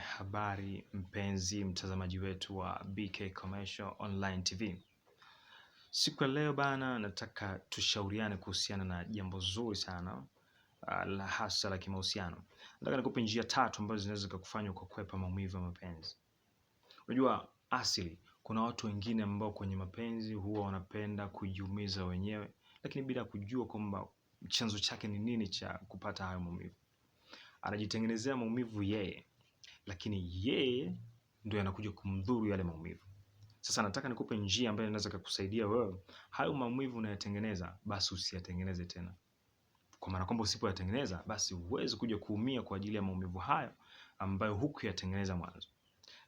Habari mpenzi mtazamaji wetu wa BK Commercial Online TV. Siku ya leo bana, nataka tushauriane kuhusiana na jambo zuri sana la hasa la kimahusiano. Nataka nikupe njia tatu ambazo zinaweza kukufanya kukwepa maumivu ya mapenzi. Unajua asili kuna watu wengine ambao kwenye mapenzi huwa wanapenda kujiumiza wenyewe, lakini bila kujua kwamba chanzo chake ni nini cha kupata hayo maumivu. Anajitengenezea maumivu yeye, lakini yeye ndio yanakuja kumdhuru yale maumivu. Sasa nataka nikupe njia ambayo inaweza kukusaidia wewe hayo maumivu unayotengeneza basi usiyatengeneze tena. Kwa maana kwamba usipoyatengeneza basi huwezi kuja kuumia kwa ajili ya maumivu hayo ambayo hukuyatengeneza mwanzo.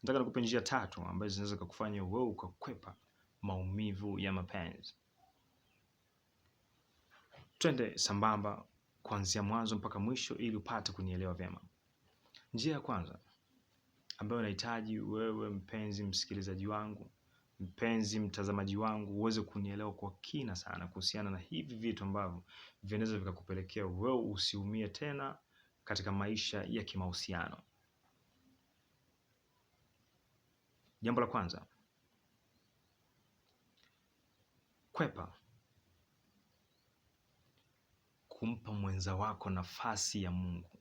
Nataka nikupe njia tatu ambazo zinaweza kukufanya wewe ukakwepa maumivu ya mapenzi. Twende sambamba kuanzia mwanzo mpaka mwisho ili upate kunielewa vyema. Njia ya kwanza ambayo nahitaji wewe mpenzi msikilizaji wangu, mpenzi mtazamaji wangu, uweze kunielewa kwa kina sana kuhusiana na hivi vitu ambavyo vinaweza vikakupelekea wewe usiumie tena katika maisha ya kimahusiano. Jambo la kwanza, kwepa kumpa mwenza wako nafasi ya Mungu.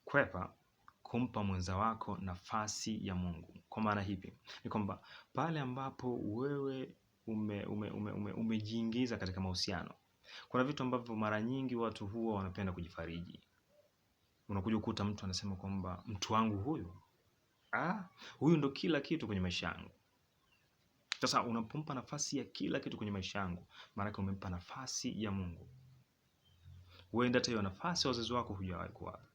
Kwepa kumpa mwenza wako nafasi ya Mungu. Kwa maana hivi ni kwamba pale ambapo wewe umejiingiza katika mahusiano, kuna vitu ambavyo mara nyingi watu huwa wanapenda kujifariji. Unakuja kukuta mtu anasema kwamba mtu wangu huyu ndo kila kitu kwenye maisha yangu. Sasa unapompa nafasi ya kila kitu kwenye maisha yangu, maana yake umempa nafasi ya Mungu. Huenda hata hiyo nafasi wazazi wako hujawahi kuwapa.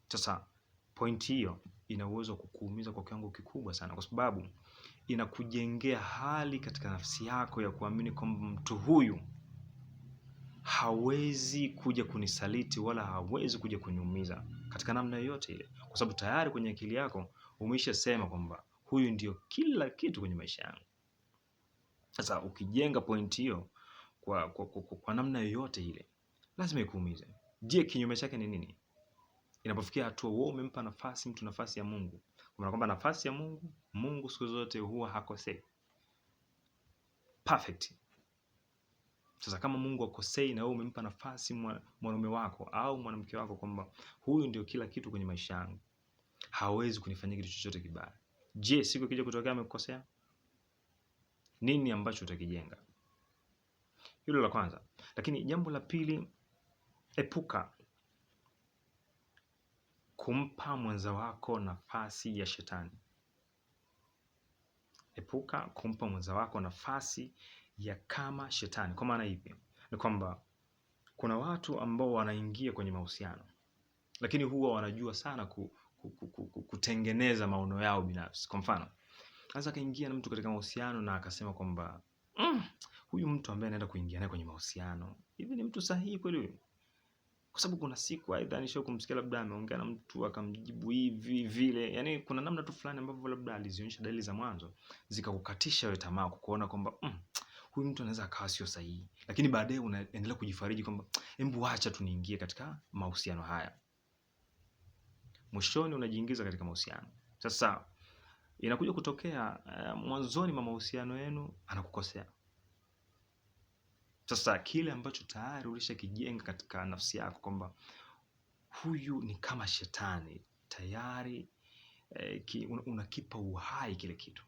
Sasa pointi hiyo ina uwezo wa kukuumiza kwa kiwango kikubwa sana, kwa sababu inakujengea hali katika nafsi yako ya kuamini kwamba mtu huyu hawezi kuja kunisaliti wala hawezi kuja kuniumiza katika namna yoyote ile, kwa sababu tayari kwenye akili yako umeshasema kwamba huyu ndio kila kitu kwenye maisha yangu. Sasa ukijenga pointi hiyo kwa namna yoyote ile, lazima ikuumize. Je, kinyume chake ni nini? Inapofikia hatua wewe umempa nafasi mtu nafasi ya Mungu, kwa maana kwamba nafasi ya Mungu siku zote huwa hakosei. Perfect. Sasa kama Mungu hakosei na wewe umempa nafasi mwanaume wako au mwanamke wako kwamba huyu ndio kila kitu kwenye maisha yangu, hawezi kunifanyia kitu chochote kibaya. Je, siku ikija kutokea amekosea, nini ambacho utakijenga? Hilo la kwanza. Lakini jambo la pili, epuka kumpa mwenza wako nafasi ya shetani. Epuka kumpa mwenza wako nafasi ya kama shetani. Kwa maana hivi ni kwamba kuna watu ambao wanaingia kwenye mahusiano, lakini huwa wanajua sana kutengeneza maono yao binafsi. Kwa mfano, sasa kaingia na mtu katika mahusiano na akasema kwamba huyu mtu ambaye anaenda kuingia naye kwenye mahusiano, hivi ni mtu sahihi kweli huyu? Kwa sababu kuna siku aidha nisho kumsikia labda ameongea na mtu akamjibu hivi vile, yani kuna namna tu fulani ambavyo labda alizionyesha dalili za mwanzo zikakukatisha wewe tamaa kuona kwamba huyu mtu anaweza akawa sio sahihi, lakini baadaye unaendelea kujifariji kwamba hebu acha tu niingie katika mahusiano haya. Mwishoni unajiingiza katika mahusiano. Sasa inakuja kutokea mwanzoni mwa mahusiano yenu anakukosea. Sasa kile ambacho tayari ulishakijenga katika nafsi yako kwamba huyu ni kama shetani, tayari unakipa uhai kile kitu.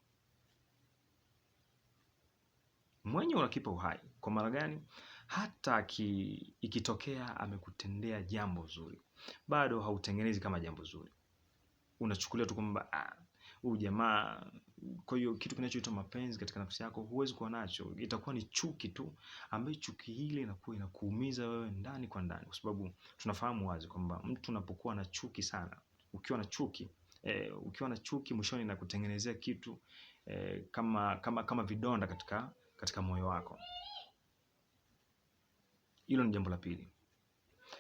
Mwenye unakipa uhai. Kwa maana gani? Hata ikitokea amekutendea jambo zuri, bado hautengenezi kama jambo zuri. Unachukulia tu kwamba huyu jamaa. Kwa hiyo kitu kinachoitwa mapenzi katika nafsi yako huwezi kuwa nacho, itakuwa ni chuki tu, ambayo chuki hile inakuwa inakuumiza wewe ndani kwa ndani, kwa sababu tunafahamu wazi kwamba mtu unapokuwa na chuki sana, ukiwa na chuki mwishoni inakutengenezea kitu kama vidonda katika moyo wako. Hilo ni jambo la pili.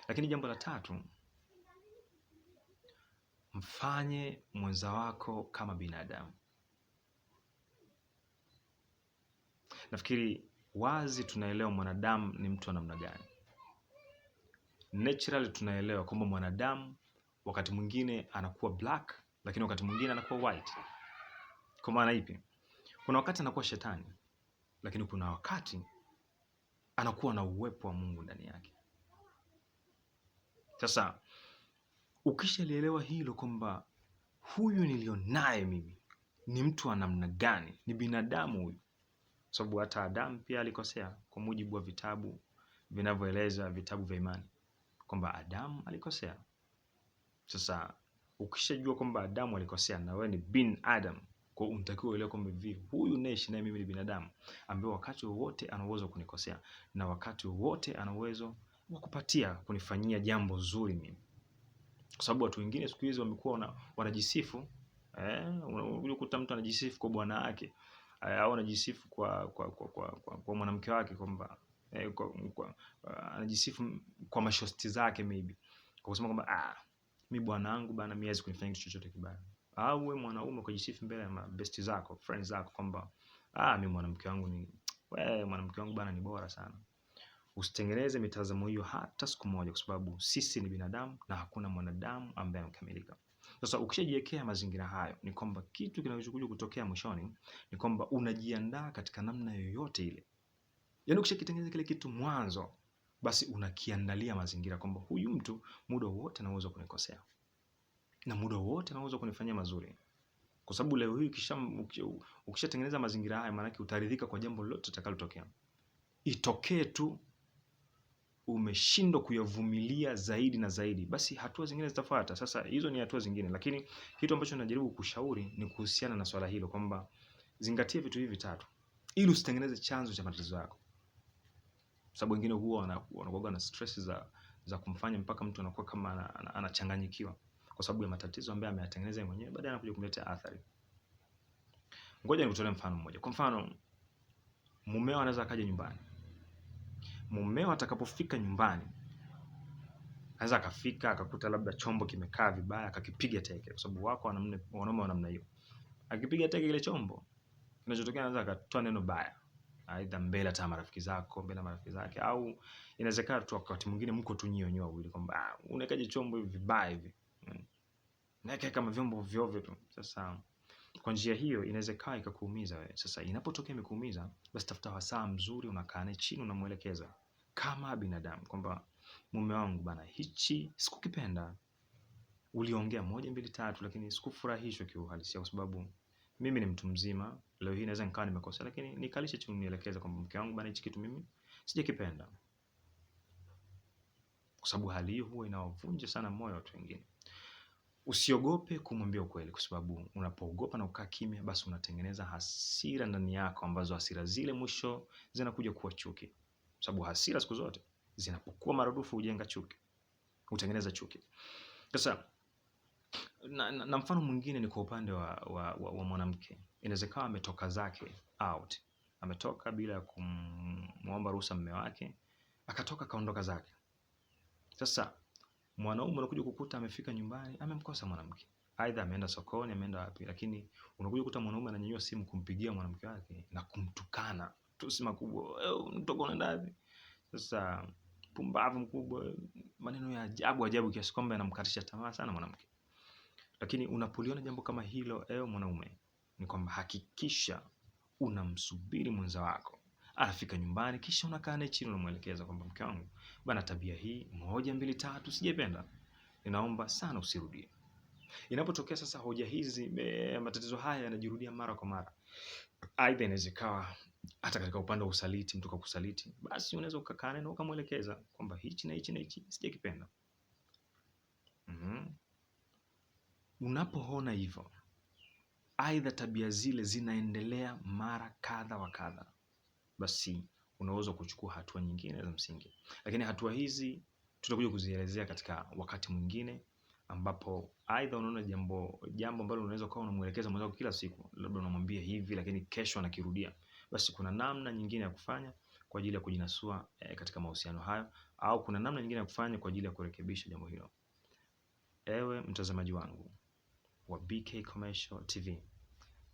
Lakini jambo la tatu, mfanye mwenza wako kama binadamu. Nafikiri wazi tunaelewa mwanadamu ni mtu wa namna gani. Naturally tunaelewa kwamba mwanadamu wakati mwingine anakuwa black, lakini wakati mwingine anakuwa white. Kwa maana ipi? Kuna wakati anakuwa shetani, lakini kuna wakati anakuwa na uwepo wa Mungu ndani yake. Sasa ukishalielewa hilo kwamba huyu nilionaye mimi ni mtu wa namna gani, ni binadamu huyu, sababu hata Adamu pia alikosea kwa mujibu wa vitabu vinavyoeleza, vitabu vya imani, kwamba Adamu alikosea. Sasa ukishajua kwamba Adamu alikosea na wewe ni bin Adam, kwa unatakiwa uelewe kwamba huyu naishi naye mimi ni binadamu ambaye wakati wowote ana uwezo wa kunikosea na wakati wowote ana uwezo wa kupatia kunifanyia jambo zuri mimi. Kwa sababu watu wengine siku hizi wamekuwa wanajisifu, unakuta mtu anajisifu kwa bwana wake, au anajisifu kwa mwanamke wake kwamba anajisifu kwa mashosti zake maybe. Kwa kusema kwamba mimi bwana wangu bana mimi hawezi kunifanya kitu chochote kibaya. Au wewe mwanaume kujisifu mbele ya besti zako, friends zako kwamba mimi mwanamke wangu bana ni bora sana. Usitengeneze mitazamo hiyo hata siku moja, kwa sababu sisi ni binadamu na hakuna mwanadamu ambaye amekamilika. Sasa ukishajiwekea mazingira hayo, ni kwamba kitu kinachokuja kutokea mwishoni ni kwamba unajiandaa katika namna yoyote ile. Yaani ukishakitengeneza kile kitu mwanzo, basi unakiandalia mazingira kwamba huyu mtu muda wote anaweza kunikosea na muda wote anaweza kunifanyia mazuri. Kwa sababu leo hii ukishatengeneza mazingira haya, maana yake utaridhika kwa jambo lolote litakalotokea. Itokee tu umeshindwa kuyavumilia zaidi na zaidi, basi hatua zingine zitafuata. Sasa hizo ni hatua zingine, lakini kitu ambacho najaribu kushauri ni kuhusiana na swala hilo kwamba zingatia vitu hivi vitatu ili usitengeneze chanzo cha matatizo yako. Sababu wengine huwa wanakuwa na stress za kumfanya mpaka mtu anakuwa kama anachanganyikiwa kwa sababu ya matatizo ambayo ameyatengeneza yeye mwenyewe, baadaye anakuja kumletea athari. Ngoja nikutolee mfano mmoja. Kwa mfano, mumeo anaweza akaja nyumbani. Mumeo atakapofika nyumbani, anaweza akafika akakuta labda chombo kimekaa vibaya, akakipiga teke, kwa sababu wako wanaume wa namna hiyo. Akipiga teke ile chombo, kinachotokea anaweza akatoa neno baya, aidha mbele hata marafiki zako, mbele marafiki zake, au inawezekana tu wakati mwingine mko tu nyinyi wawili kwamba unawekaje chombo hivi vibaya hivi. Naweka kama vyombo vyovyo tu. Sasa kwa njia hiyo inaweza kaa ikakuumiza wewe. Sasa inapotokea imekuumiza, basi tafuta wasaa mzuri, unakaa naye chini, unamuelekeza kama binadamu kwamba mume wangu bana, hichi sikukipenda. Uliongea 1 2 3, lakini sikufurahishwa kiuhalisia, kwa sababu mimi ni mtu mzima. Leo hii naweza nikawa nimekosa, lakini nikalisha chini nielekeza kwamba mke wangu bana, hichi kitu mimi sijakipenda. Kwa sababu hali hiyo huwa inawavunja sana moyo watu wengine. Usiogope kumwambia ukweli, kwa sababu unapoogopa na ukaa kimya, basi unatengeneza hasira ndani yako, ambazo hasira zile mwisho zinakuja kuwa chuki. Kwa sababu hasira siku zote zinapokuwa maradufu hujenga chuki, hutengeneza chuki. Sasa na mfano mwingine ni kwa upande wa mwanamke. Inawezekana ametoka zake out, ametoka bila ya kumuomba ruhusa mume wake, akatoka kaondoka zake. Sasa mwanaume unakuja kukuta amefika nyumbani amemkosa mwanamke, aidha ameenda sokoni, ameenda wapi, lakini unakuja kukuta mwanaume ananyanyua simu kumpigia mwanamke wake na kumtukana tusi makubwa, mtoko unaenda wapi? Sasa pumbavu mkubwa, maneno ya ajabu kiasi kwamba yanamkatisha tamaa sana mwanamke. Lakini unapoliona jambo kama hilo, mwanaume, ni kwamba hakikisha unamsubiri mwenza wako anafika nyumbani, kisha unakaa naye chini, unamuelekeza kwamba mke wangu bana, tabia hii 1 2 3 sijapenda, ninaomba sana usirudie. Inapotokea sasa hoja hizi, matatizo haya yanajirudia mara kwa mara, aidha inaweza ikawa hata katika upande wa usaliti, mtu kakusaliti, basi unaweza ukakaa naye na ukamuelekeza kwamba hichi na hichi na hichi sijakipenda. Unapoona hivyo, aidha tabia zile zinaendelea mara kadha wa kadha, basi unaweza kuchukua hatua nyingine za msingi. Lakini hatua hizi tutakuja kuzielezea katika wakati mwingine, ambapo aidha unaona jambo ambalo unaweza kuwa unamuelekeza mwenzako kila siku, labda unamwambia hivi lakini kesho anakirudia, basi kuna namna nyingine ya kufanya kwa ajili ya kujinasua katika mahusiano hayo, au kuna namna nyingine ya kufanya kwa ajili ya kurekebisha jambo hilo. Ewe mtazamaji wangu wa BK Commercial TV,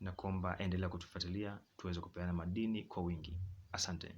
na kuomba endelea kutufuatilia tuweze kupeana madini kwa wingi. Asante.